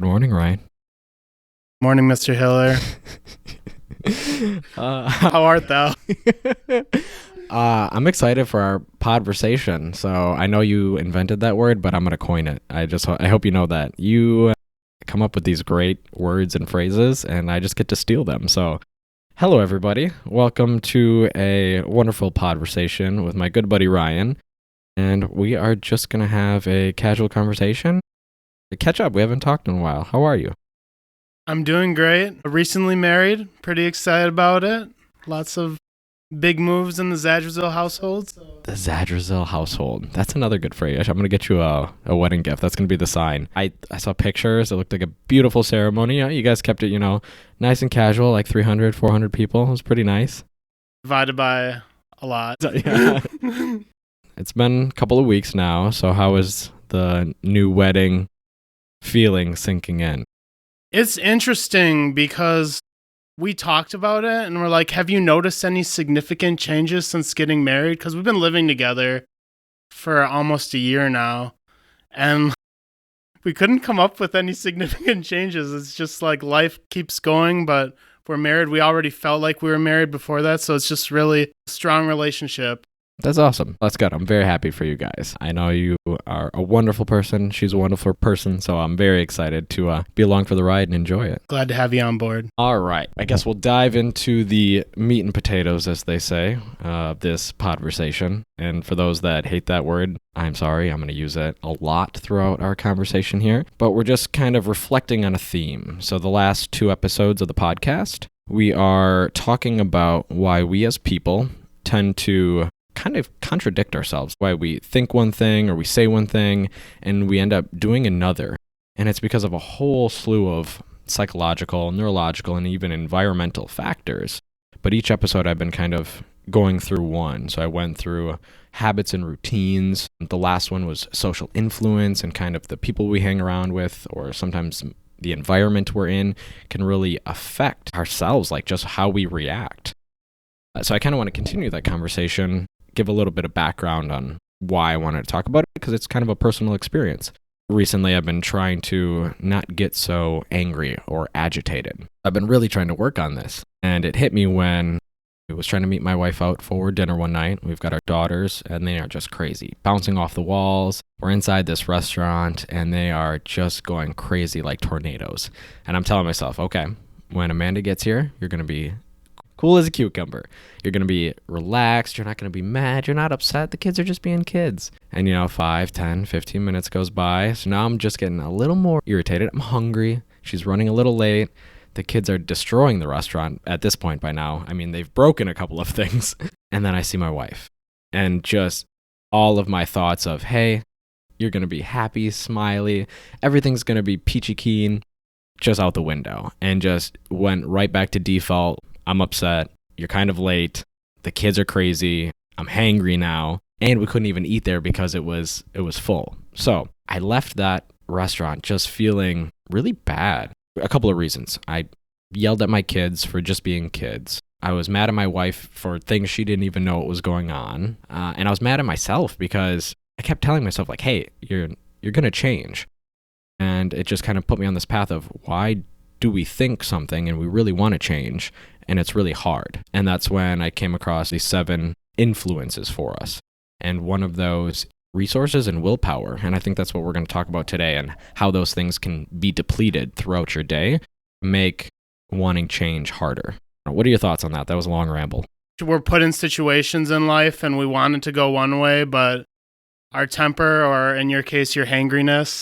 Good morning, Ryan. Morning, Mr. Hiller. How art thou? I'm excited for our podversation. So I know you invented that word, but I'm gonna coin it. I hope you know that you come up with these great words and phrases, and I just get to steal them. So, hello everybody. Welcome to a wonderful podversation with my good buddy Ryan, and we are just gonna have a casual conversation. Catch up. We haven't talked in a while. How are you? I'm doing great. Recently married. Pretty excited about it. Lots of big moves in the Zadrazil household. The Zadrazil household. That's another good phrase. I'm going to get you a wedding gift. That's going to be the sign. I saw pictures. It looked like a beautiful ceremony. You guys kept it, nice and casual, like 300, 400 people. It was pretty nice. Divided by a lot. Yeah. It's been a couple of weeks now. So how is the new wedding feeling sinking in? It's interesting because we talked about it and we're like, have you noticed any significant changes since getting married? Because we've been living together for almost a year now. And we couldn't come up with any significant changes. It's just like life keeps going, but if we're married. We already felt like we were married before that. So it's just really a strong relationship. That's awesome. That's good. I'm very happy for you guys. I know you are a wonderful person. She's a wonderful person. So I'm very excited to be along for the ride and enjoy it. Glad to have you on board. All right. I guess we'll dive into the meat and potatoes, as they say, this podversation. And for those that hate that word, I'm sorry. I'm going to use it a lot throughout our conversation here. But we're just kind of reflecting on a theme. So the last 2 episodes of the podcast, we are talking about why we as people tend to kind of contradict ourselves, why we think one thing or we say one thing and we end up doing another. And it's because of a whole slew of psychological, neurological, and even environmental factors. But each episode I've been kind of going through one. So I went through habits and routines. The last one was social influence and kind of the people we hang around with, or sometimes the environment we're in can really affect ourselves, like just how we react. So I kind of want to continue that conversation, give a little bit of background on why I wanted to talk about it, because it's kind of a personal experience. Recently, I've been trying to not get so angry or agitated. I've been really trying to work on this. And it hit me when I was trying to meet my wife out for dinner one night. We've got our daughters, and they are just crazy, bouncing off the walls. We're inside this restaurant, and they are just going crazy like tornadoes. And I'm telling myself, okay, when Amanda gets here, you're going to be cool as a cucumber. You're going to be relaxed. You're not going to be mad. You're not upset. The kids are just being kids. And 5, 10, 15 minutes goes by. So now I'm just getting a little more irritated. I'm hungry. She's running a little late. The kids are destroying the restaurant at this point by now. I mean, they've broken a couple of things. And then I see my wife. And just all of my thoughts of, hey, you're going to be happy, smiley. Everything's going to be peachy keen, just out the window. And just went right back to default. I'm upset. You're kind of late. The kids are crazy. I'm hangry now. And we couldn't even eat there because it was full. So I left that restaurant just feeling really bad. A couple of reasons. I yelled at my kids for just being kids. I was mad at my wife for things she didn't even know what was going on. And I was mad at myself because I kept telling myself, like, hey, you're going to change. And it just kind of put me on this path of, why do we think something and we really want to change, and it's really hard? And that's when I came across these 7 influences for us. And one of those resources and willpower. And I think that's what we're going to talk about today, and how those things can be depleted throughout your day, make wanting change harder. What are your thoughts on that? That was a long ramble. We're put in situations in life and we want it to go one way, but our temper, or in your case, your hangriness,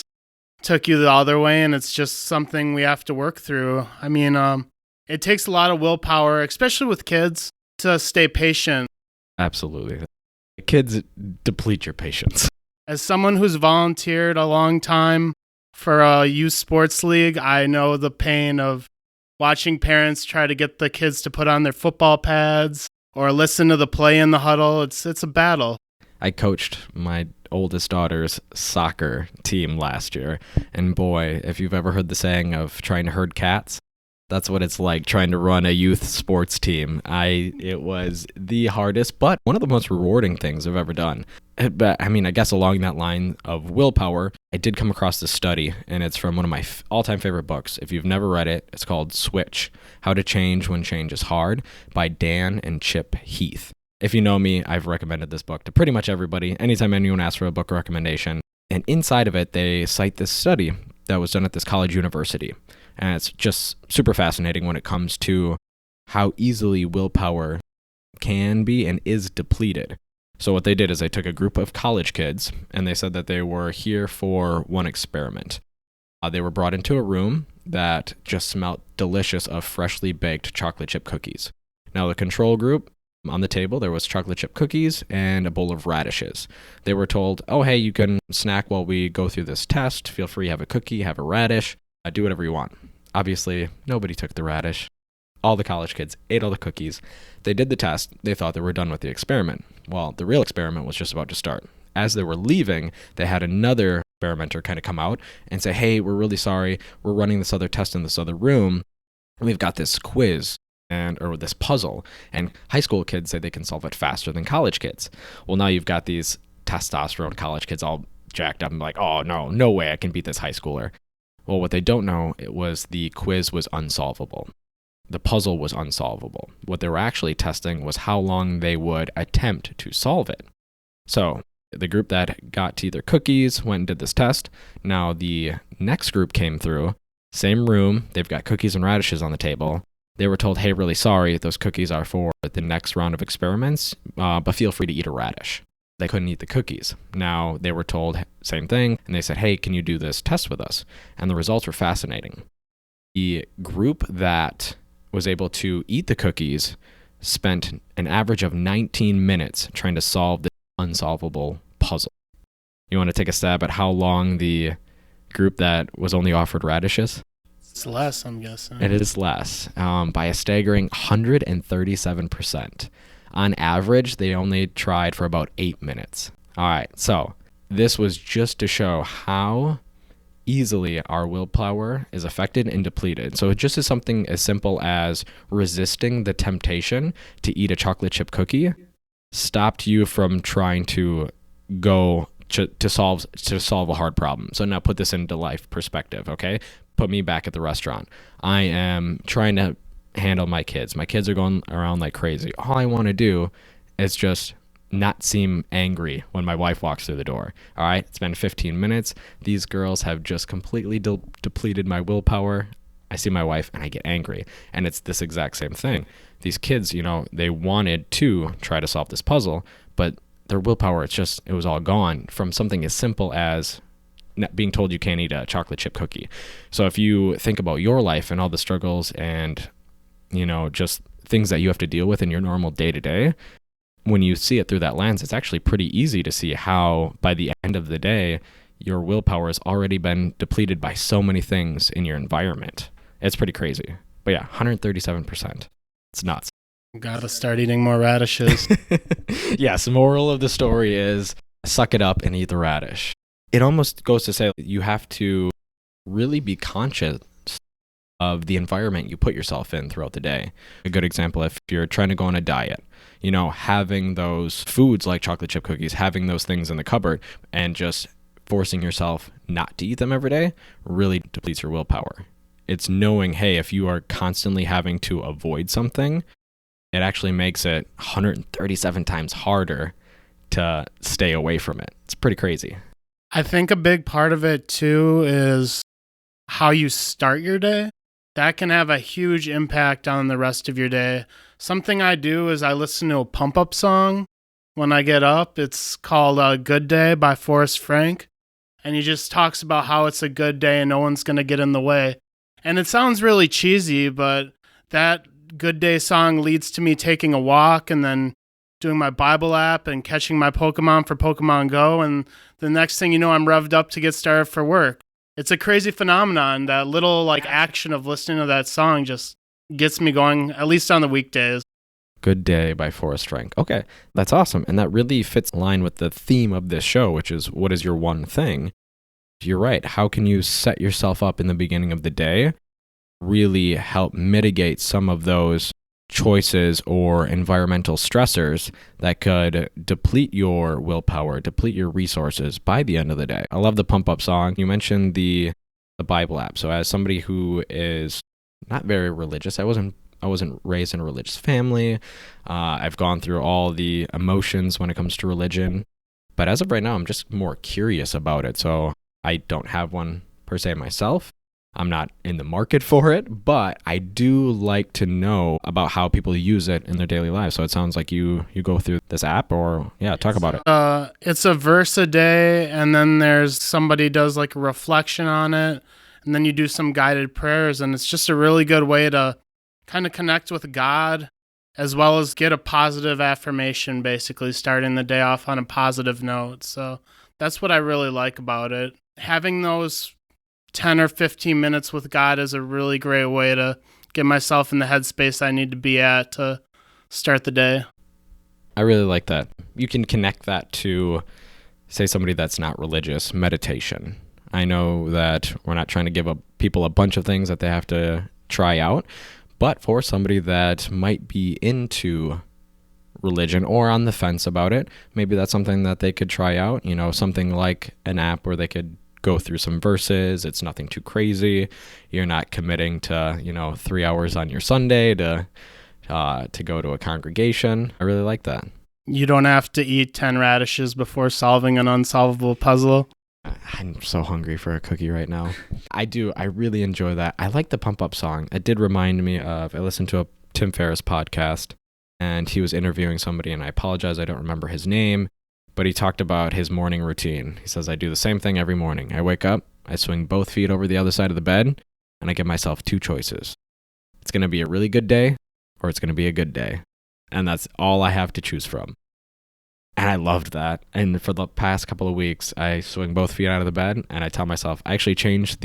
took you the other way, and it's just something we have to work through. I mean, it takes a lot of willpower, especially with kids, to stay patient. Absolutely. Kids deplete your patience. As someone who's volunteered a long time for a youth sports league, I know the pain of watching parents try to get the kids to put on their football pads or listen to the play in the huddle. It's a battle. I coached my oldest daughter's soccer team last year, and boy, if you've ever heard the saying of trying to herd cats, That's what it's like trying to run a youth sports team. It was the hardest, but one of the most rewarding things I've ever done. But I mean, I guess along that line of willpower, I did come across this study, and it's from one of my all-time favorite books. If you've never read it, it's called Switch: How to Change When Change is Hard by Dan and Chip Heath. If you know me, I've recommended this book to pretty much everybody, anytime anyone asks for a book recommendation. And inside of it, they cite this study that was done at this college university. And it's just super fascinating when it comes to how easily willpower can be and is depleted. So what they did is they took a group of college kids, and they said that they were here for one experiment. They were brought into a room that just smelled delicious of freshly baked chocolate chip cookies. Now the control group, on the table, there was chocolate chip cookies and a bowl of radishes. They were told, oh, hey, you can snack while we go through this test. Feel free to have a cookie, have a radish, do whatever you want. Obviously, nobody took the radish. All the college kids ate all the cookies. They did the test. They thought they were done with the experiment. Well, the real experiment was just about to start. As they were leaving, they had another experimenter kind of come out and say, hey, we're really sorry. We're running this other test in this other room. We've got this quiz or this puzzle, and high school kids say they can solve it faster than college kids. Well, now you've got these testosterone college kids all jacked up and like, oh, no way I can beat this high schooler. Well, what they don't know was the quiz was unsolvable. The puzzle was unsolvable. What they were actually testing was how long they would attempt to solve it. So the group that got to either cookies went and did this test. Now the next group came through, same room, they've got cookies and radishes on the table. They were told, hey, really sorry, those cookies are for the next round of experiments, but feel free to eat a radish. They couldn't eat the cookies. Now they were told, same thing, and they said, hey, can you do this test with us? And the results were fascinating. The group that was able to eat the cookies spent an average of 19 minutes trying to solve the unsolvable puzzle. You want to take a stab at how long the group that was only offered radishes? It's less, I'm guessing. It is less, by a staggering 137%. On average, they only tried for about 8 minutes. All right, so this was just to show how easily our willpower is affected and depleted. So it just is something as simple as resisting the temptation to eat a chocolate chip cookie stopped you from trying to go to solve a hard problem. So now put this into life perspective, okay? Put me back at the restaurant. I am trying to handle my kids. My kids are going around like crazy. All I want to do is just not seem angry when my wife walks through the door. All right, it's been 15 minutes. These girls have just completely depleted my willpower. I see my wife and I get angry. And it's this exact same thing. These kids, they wanted to try to solve this puzzle, but their willpower, it was all gone from something as simple as being told you can't eat a chocolate chip cookie. So if you think about your life and all the struggles and, just things that you have to deal with in your normal day-to-day, when you see it through that lens, it's actually pretty easy to see how by the end of the day, your willpower has already been depleted by so many things in your environment. It's pretty crazy. But yeah, 137%. It's nuts. Gotta start eating more radishes. Yes, the moral of the story is suck it up and eat the radish. It almost goes to say you have to really be conscious of the environment you put yourself in throughout the day. A good example, if you're trying to go on a diet, having those foods like chocolate chip cookies, having those things in the cupboard and just forcing yourself not to eat them every day really depletes your willpower. It's knowing, hey, if you are constantly having to avoid something, it actually makes it 137 times harder to stay away from it. It's pretty crazy. I think a big part of it too is how you start your day. That can have a huge impact on the rest of your day. Something I do is I listen to a pump-up song when I get up. It's called Good Day by Forrest Frank. And he just talks about how it's a good day and no one's going to get in the way. And it sounds really cheesy, but that Good Day song leads to me taking a walk and then doing my Bible app and catching my Pokemon for Pokemon Go. And the next thing you know, I'm revved up to get started for work. It's a crazy phenomenon. That little action of listening to that song just gets me going, at least on the weekdays. Good Day by Forrest Frank. Okay, that's awesome. And that really fits in line with the theme of this show, which is what is your one thing? You're right. How can you set yourself up in the beginning of the day really help mitigate some of those choices or environmental stressors that could deplete your willpower, deplete your resources by the end of the day. I love the Pump Up song. You mentioned the Bible app. So as somebody who is not very religious, I wasn't raised in a religious family. I've gone through all the emotions when it comes to religion. But as of right now, I'm just more curious about it. So I don't have one per se myself. I'm not in the market for it, but I do like to know about how people use it in their daily lives. So it sounds like you go through this app, or talk about it. It's a verse a day, and then there's somebody does like a reflection on it, and then you do some guided prayers, and it's just a really good way to kind of connect with God, as well as get a positive affirmation, basically starting the day off on a positive note. So that's what I really like about it. Having those 10 or 15 minutes with God is a really great way to get myself in the headspace I need to be at to start the day. I really like that. You can connect that to, say, somebody that's not religious, meditation. I know that we're not trying to give people a bunch of things that they have to try out, but for somebody that might be into religion or on the fence about it, maybe that's something that they could try out, something like an app where they could go through some verses. It's nothing too crazy. You're not committing to, 3 hours on your Sunday to go to a congregation. I really like that. You don't have to eat 10 radishes before solving an unsolvable puzzle. I'm so hungry for a cookie right now. I do. I really enjoy that. I like the Pump Up song. It did remind me of, I listened to a Tim Ferriss podcast, and he was interviewing somebody, and I apologize, I don't remember his name, but he talked about his morning routine. He says, I do the same thing every morning. I wake up, I swing both feet over the other side of the bed, and I give myself 2 choices. It's going to be a really good day, or it's going to be a good day. And that's all I have to choose from. And I loved that. And for the past couple of weeks, I swing both feet out of the bed, and I tell myself, I actually changed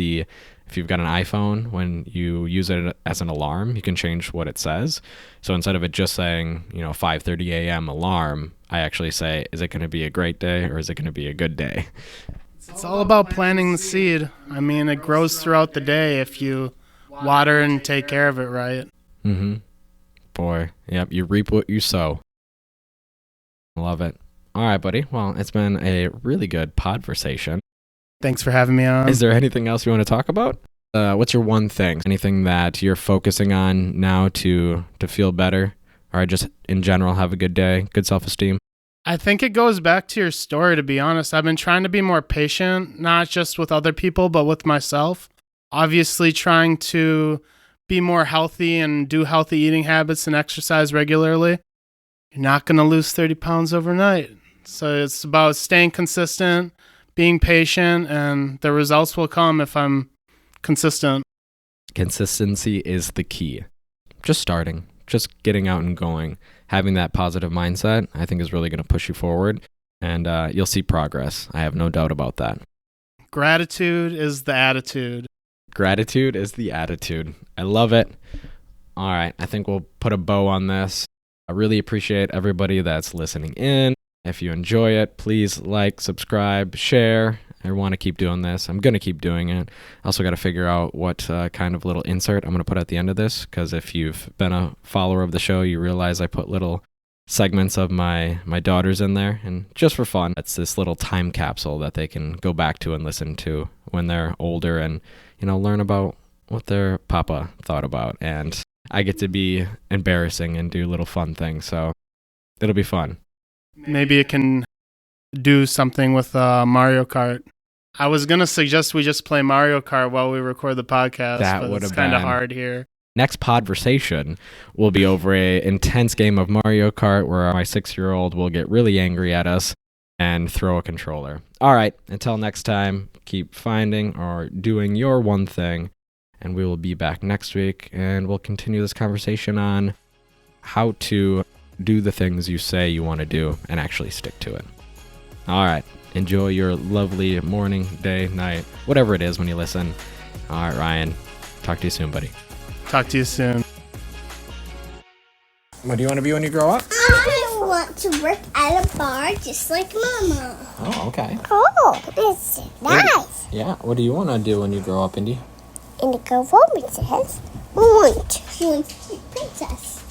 if you've got an iPhone, when you use it as an alarm, you can change what it says. So instead of it just saying, 5:30 a.m. alarm, I actually say, is it going to be a great day, or is it going to be a good day? It's all about planting the seed. I mean, it grows throughout the day if you water and take care of it right. Mm-hmm. Boy, yep, you reap what you sow. Love it. All right, buddy. Well, it's been a really good podversation. Thanks for having me on. Is there anything else you want to talk about? What's your one thing? Anything that you're focusing on now to feel better, or just in general have a good day, good self-esteem? I think it goes back to your story, to be honest. I've been trying to be more patient, not just with other people, but with myself. Obviously trying to be more healthy and do healthy eating habits and exercise regularly. You're not going to lose 30 pounds overnight. So it's about staying consistent, being patient, and the results will come if I'm consistent. Consistency is the key. Just starting, just getting out and going, having that positive mindset, I think is really going to push you forward, and you'll see progress. I have no doubt about that. Gratitude is the attitude. Gratitude is the attitude. I love it. All right, I think we'll put a bow on this. I really appreciate everybody that's listening in. If you enjoy it, please like, subscribe, share. I want to keep doing this. I'm going to keep doing it. I also got to figure out what kind of little insert I'm going to put at the end of this, because if you've been a follower of the show, you realize I put little segments of my daughters in there, and just for fun. It's this little time capsule that they can go back to and listen to when they're older and, learn about what their papa thought about. And I get to be embarrassing and do little fun things, so it'll be fun. Maybe it can do something with Mario Kart. I was going to suggest we just play Mario Kart while we record the podcast, That but it's kind of hard here. Next podversation will be over a intense game of Mario Kart where my 6-year-old will get really angry at us and throw a controller. All right, until next time, keep finding or doing your one thing, and we will be back next week, and we'll continue this conversation on how to do the things you say you want to do and actually stick to it. All right, enjoy your lovely morning, day, night, whatever it is when you listen. All right, Ryan, talk to you soon, buddy. Talk to you soon. What do you want to be when you grow up? I want to work at a bar just like Mama. Oh, okay. Oh, it's nice. Yeah, what do you want to do when you grow up, Indy? And the girl Robin says, want to be princess.